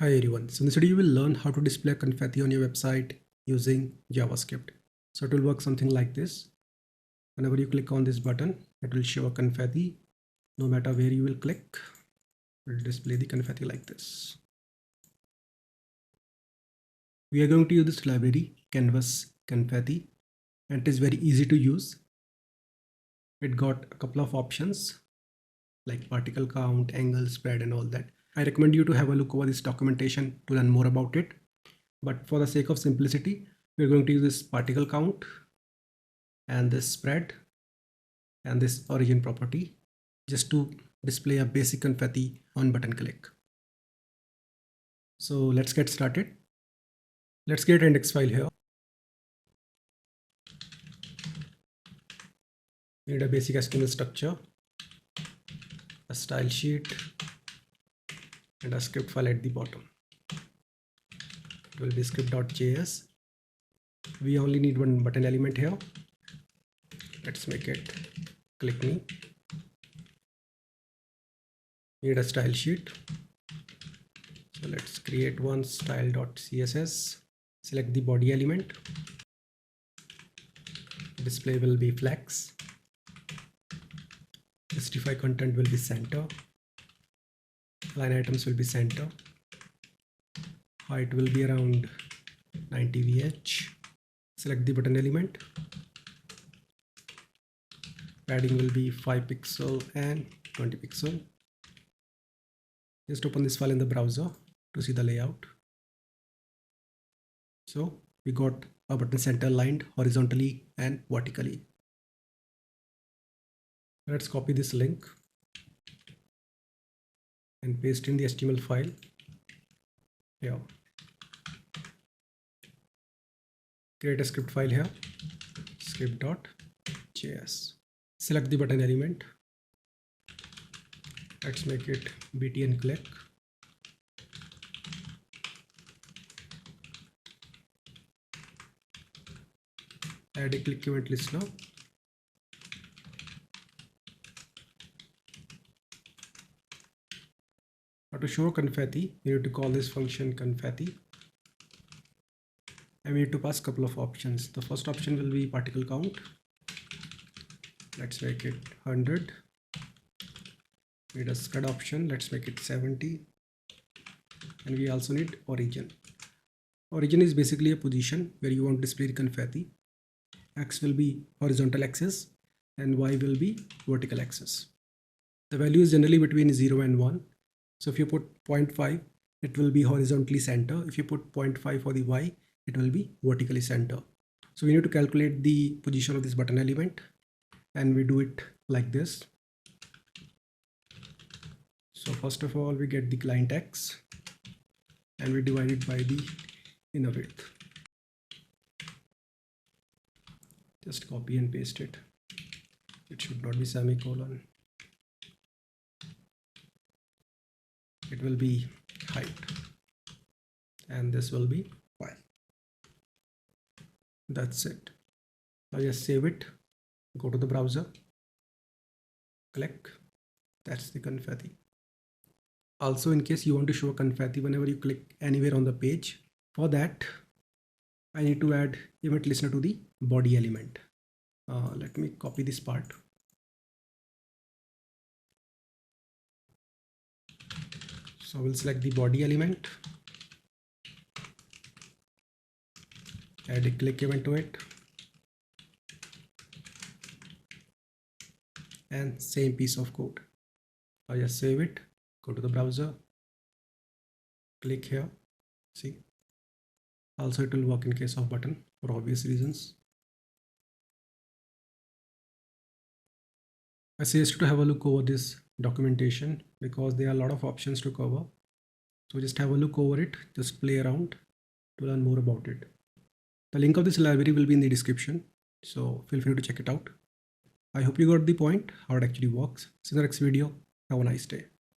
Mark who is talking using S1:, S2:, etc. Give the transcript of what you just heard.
S1: Hi everyone, so in this video you will learn how to display confetti on your website using JavaScript. So it will work something like this. Whenever you click on this button, it will show a confetti. No matter where you will click, it will display the confetti like this. We are going to use this library, canvas-confetti, and it is very easy to use. It got a couple of options like particle count, angle, spread, and all that. I recommend you to have a look over this documentation to learn more about it. But for the sake of simplicity, we're going to use this particle count and this spread and this origin property just to display a basic confetti on button click. So let's get started. Let's get an index file here. We need a basic HTML structure, a style sheet, and a script file at the bottom. It will be script.js. We only need one button element here. Let's make it click me. We need a style sheet. So let's create one style.css. Select the body element. Display will be flex. Justify content will be center. Line items will be center. Height will be around 90 VH. Select the button element. Padding will be 5 pixel and 20 pixel. Just open this file in the browser to see the layout. So we got a button center lined horizontally and vertically. Let's copy this link and paste in the HTML file here. Create a script file here, script.js. Select the button element. Let's make it btn click. Add a click event listener. Now to show confetti, we need to call this function confetti. And we need to pass a couple of options. The first option will be particle count. Let's make it 100. We need a spread option. Let's make it 70. And we also need origin. Origin is basically a position where you want to display the confetti. X will be horizontal axis and Y will be vertical axis. The value is generally between 0 and 1. So if you put 0.5, it will be horizontally center. If you put 0.5 for the Y, it will be vertically center. So we need to calculate the position of this button element, and we do it like this. So first of all, we get the client X and we divide it by the inner width. Just copy and paste it. It should not be semicolon. It will be height and this will be Y. That's it. Now just save it. Go to the browser. Click. That's the confetti. Also, in case you want to show confetti whenever you click anywhere on the page, for that I need to add event listener to the body element. Let me copy this part. So we'll select the body element, add a click event to it, and same piece of code. Now just save it, go to the browser, click here, see. Also it will work in case of button for obvious reasons. I suggest you to have a look over this documentation because there are a lot of options to cover. So just have a look over it, just play around to learn more about it. The link of this library will be in the description, so feel free to check it out. I hope you got the point, how it actually works. See you in the next video. Have a nice day.